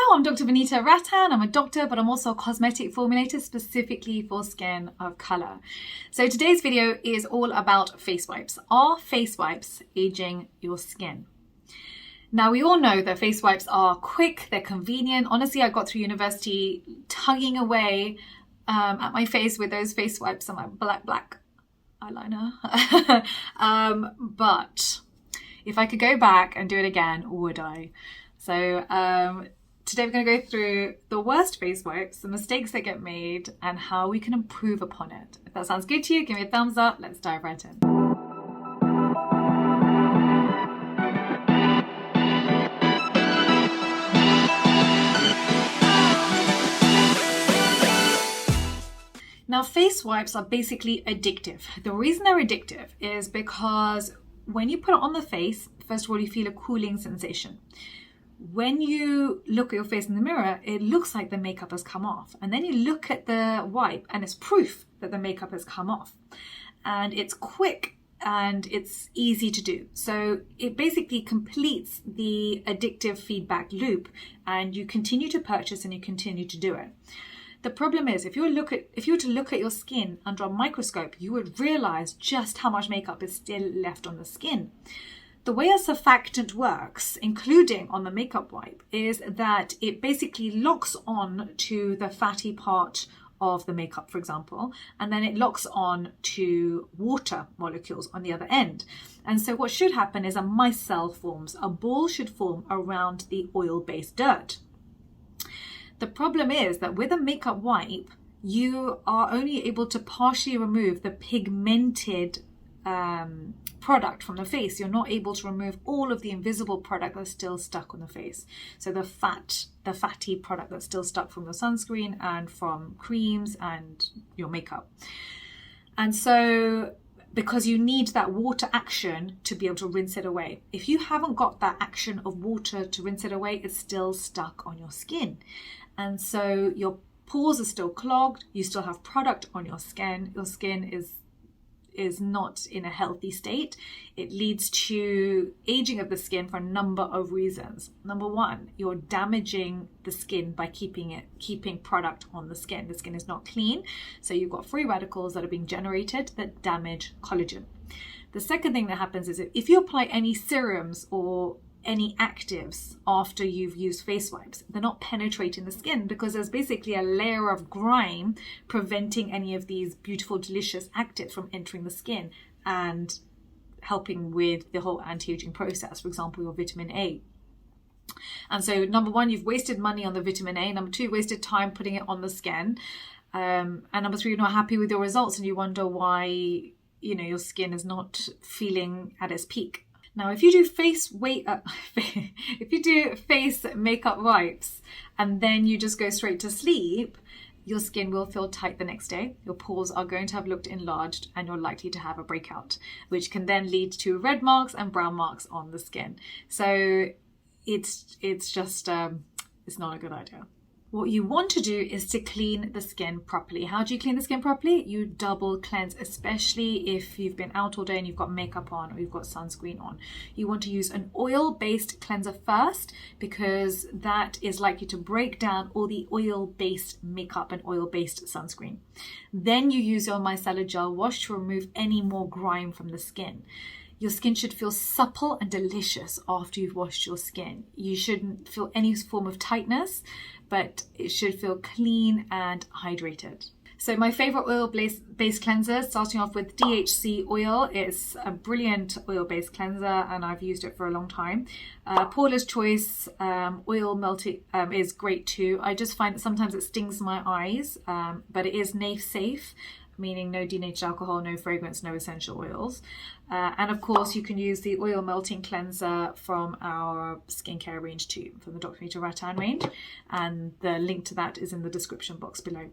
I'm Dr. Vanita Rattan. I'm a doctor, but I'm also a cosmetic formulator specifically for skin of color. So today's video is all about face wipes. Are face wipes aging your skin? Now, we all know that face wipes are quick, they're convenient. Honestly, I got through university tugging away at my face with those face wipes and my black eyeliner. But if I could go back and do it again, would I? So today we're going to go through the worst face wipes, the mistakes that get made, and how we can improve upon it. If that sounds good to you, give me a thumbs up. Let's dive right in. Now, face wipes are basically addictive. The reason they're addictive is because when you put it on the face, first of all, you feel a cooling sensation. When you look at your face in the mirror, it looks like the makeup has come off. And then you look at the wipe and it's proof that the makeup has come off. And it's quick and it's easy to do. So it basically completes the addictive feedback loop and you continue to purchase and you continue to do it. The problem is, if you were to look at your skin under a microscope, you would realize just how much makeup is still left on the skin. The way a surfactant works, including on the makeup wipe, is that it basically locks on to the fatty part of the makeup, for example, and then it locks on to water molecules on the other end. And so what should happen is a micelle forms. A ball should form around the oil-based dirt. The problem is that with a makeup wipe, you are only able to partially remove the pigmented product from the face. You're not able to remove all of the invisible product that's still stuck on the face. So the fatty product that's still stuck from your sunscreen and from creams and your makeup. And so because you need that water action to be able to rinse it away. If you haven't got that action of water to rinse it away, it's still stuck on your skin. And so your pores are still clogged, you still have product on your skin is not in a healthy state. It leads to aging of the skin for a number of reasons. Number one, you're damaging the skin by keeping product on the skin. The skin is not clean, so you've got free radicals that are being generated that damage collagen. The second thing that happens is if you apply any serums or any actives after you've used face wipes, they're not penetrating the skin because there's basically a layer of grime preventing any of these beautiful, delicious actives from entering the skin and helping with the whole anti-aging process, for example, your vitamin A. And so number one, you've wasted money on the vitamin A. Number two, you've wasted time putting it on the skin. And number three, you're not happy with your results and you wonder why, your skin is not feeling at its peak. Now, if you do face makeup wipes and then you just go straight to sleep, your skin will feel tight the next day. Your pores are going to have looked enlarged and you're likely to have a breakout, which can then lead to red marks and brown marks on the skin. So it's just, it's not a good idea. What you want to do is to clean the skin properly. How do you clean the skin properly? You double cleanse, especially if you've been out all day and you've got makeup on or you've got sunscreen on. You want to use an oil-based cleanser first because that is likely to break down all the oil-based makeup and oil-based sunscreen. Then you use your Micellar Gel Wash to remove any more grime from the skin. Your skin should feel supple and delicious after you've washed your skin. You shouldn't feel any form of tightness, but it should feel clean and hydrated. So my favorite oil-based cleanser, starting off with DHC oil. It's a brilliant oil-based cleanser and I've used it for a long time. Paula's Choice oil melting is great too. I just find that sometimes it stings my eyes, but it is safe, meaning no denatured alcohol, no fragrance, no essential oils. And of course, you can use the oil melting cleanser from our skincare range too, from the Dr. Vanita Rattan range. And the link to that is in the description box below.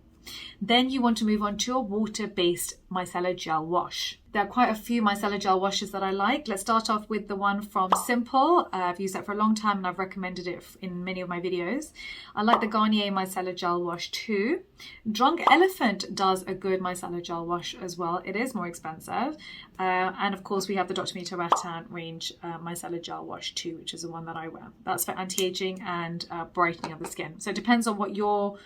Then you want to move on to your water-based micellar gel wash. There are quite a few micellar gel washes that I like. Let's start off with the one from Simple. I've used that for a long time and I've recommended it in many of my videos. I like the Garnier micellar gel wash too. Drunk Elephant does a good micellar gel wash as well. It is more expensive. And of course we have the Dr. Vanita Rattan range micellar gel wash too, which is the one that I wear. That's for anti-aging and brightening of the skin. So it depends on what your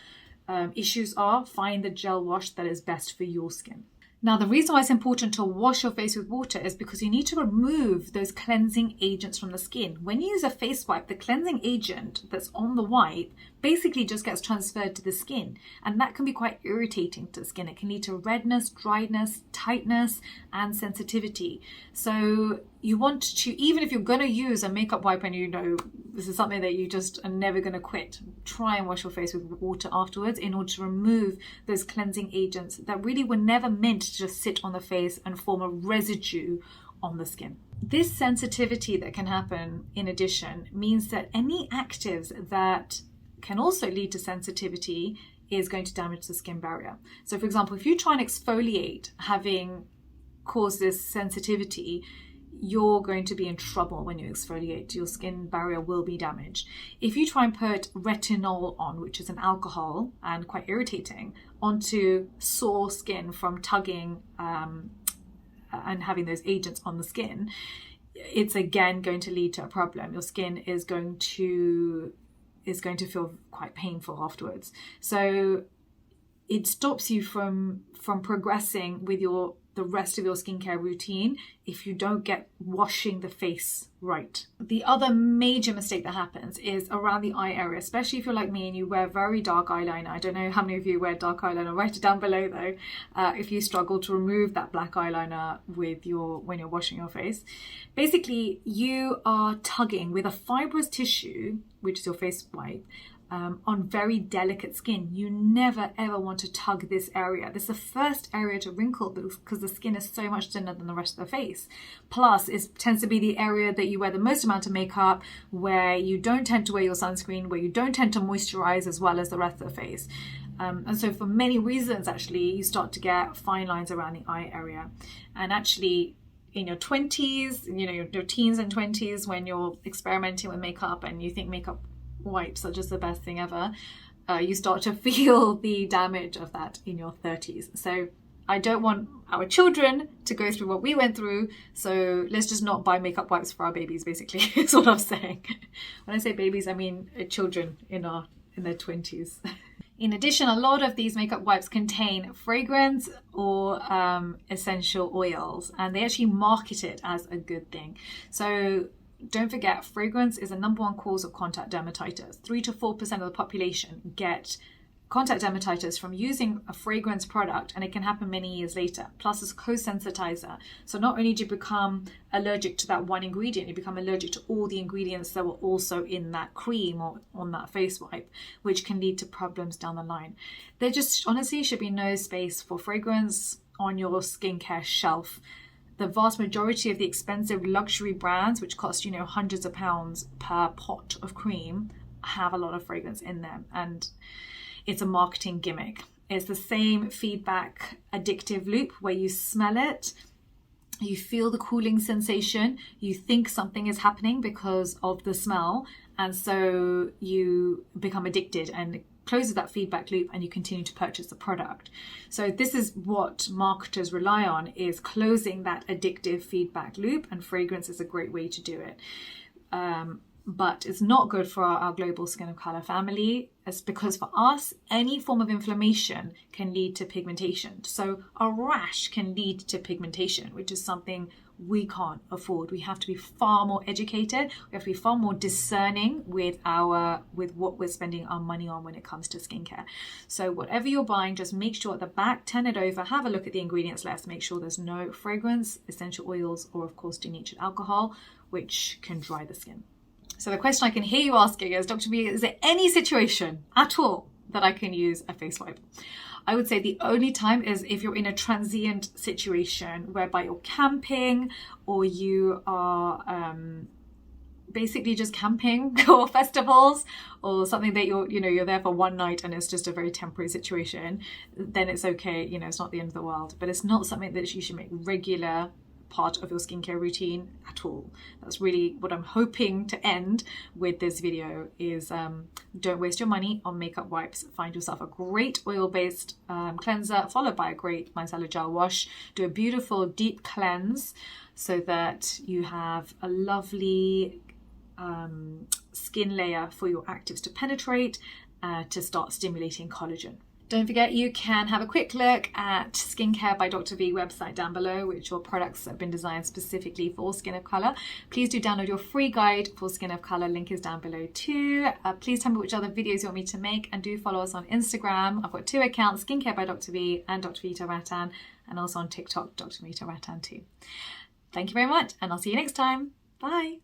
issues are. Find the gel wash that is best for your skin. Now, the reason why it's important to wash your face with water is because you need to remove those cleansing agents from the skin. When you use a face wipe, the cleansing agent that's on the wipe basically just gets transferred to the skin. And that can be quite irritating to the skin. It can lead to redness, dryness, tightness, and sensitivity. So you want to, even if you're going to use a makeup wipe and you know this is something that you just are never going to quit, try and wash your face with water afterwards in order to remove those cleansing agents that really were never meant to just sit on the face and form a residue on the skin. This sensitivity that can happen in addition means that any actives that can also lead to sensitivity is going to damage the skin barrier. So for example, if you try and exfoliate having caused this sensitivity, you're going to be in trouble when you exfoliate. Your skin barrier will be damaged. If you try and put retinol on, which is an alcohol and quite irritating, onto sore skin from tugging and having those agents on the skin, it's again going to lead to a problem. Your skin is going to feel quite painful afterwards. So it stops you from progressing with the rest of your skincare routine if you don't get washing the face right. The other major mistake that happens is around the eye area, especially if you're like me and you wear very dark eyeliner. I don't know how many of you wear dark eyeliner. Write it down below though if you struggle to remove that black eyeliner when you're washing your face. Basically, you are tugging with a fibrous tissue, which is your face wipe, on very delicate skin. You never ever want to tug this area. This is the first area to wrinkle because the skin is so much thinner than the rest of the face. Plus, it tends to be the area that you wear the most amount of makeup, where you don't tend to wear your sunscreen, where you don't tend to moisturize as well as the rest of the face. And so for many reasons, actually, you start to get fine lines around the eye area. And actually, in your 20s, your teens and 20s, when you're experimenting with makeup and you think makeup wipes are just the best thing ever, you start to feel the damage of that in your 30s. So I don't want our children to go through what we went through, so let's just not buy makeup wipes for our babies, basically, is what I'm saying. When I say babies, I mean children in their 20s. In addition, a lot of these makeup wipes contain fragrance or essential oils, and they actually market it as a good thing. So don't forget, fragrance is the #1 cause of contact dermatitis. 3 to 4% of the population get contact dermatitis from using a fragrance product, and it can happen many years later. Plus, it's a co-sensitizer. So not only do you become allergic to that one ingredient, you become allergic to all the ingredients that were also in that cream or on that face wipe, which can lead to problems down the line. There just honestly should be no space for fragrance on your skincare shelf. The vast majority of the expensive luxury brands, which cost, hundreds of pounds per pot of cream, have a lot of fragrance in them. And it's a marketing gimmick. It's the same feedback addictive loop where you smell it, you feel the cooling sensation, you think something is happening because of the smell, and so you become addicted and closes that feedback loop and you continue to purchase the product. So this is what marketers rely on, is closing that addictive feedback loop, and fragrance is a great way to do it. But it's not good for our global skin of color family. It's because for us, any form of inflammation can lead to pigmentation. So a rash can lead to pigmentation, which is something we can't afford. We have to be far more educated. We have to be far more discerning with what we're spending our money on when it comes to skincare. So whatever you're buying, just make sure at the back, turn it over, have a look at the ingredients list, make sure there's no fragrance, essential oils, or of course denatured alcohol, which can dry the skin. So the question I can hear you asking is, Dr. B, is there any situation at all that I can use a face wipe? I would say the only time is if you're in a transient situation whereby you're camping or you are basically just camping or festivals, or something that you're there for one night and it's just a very temporary situation, then it's okay. It's not the end of the world, but it's not something that you should make regular part of your skincare routine at all. That's really what I'm hoping to end with this video is don't waste your money on makeup wipes. Find yourself a great oil-based cleanser followed by a great micellar gel wash. Do a beautiful deep cleanse so that you have a lovely skin layer for your actives to penetrate to start stimulating collagen. Don't forget, you can have a quick look at Skincare by Dr. V website down below, which are products that have been designed specifically for skin of color. Please do download your free guide for skin of color. Link is down below too. Please tell me which other videos you want me to make, and do follow us on Instagram. I've got 2 accounts, Skincare by Dr. V and Dr. Vanita Rattan, and also on TikTok, Dr. Vanita Rattan too. Thank you very much, and I'll see you next time. Bye.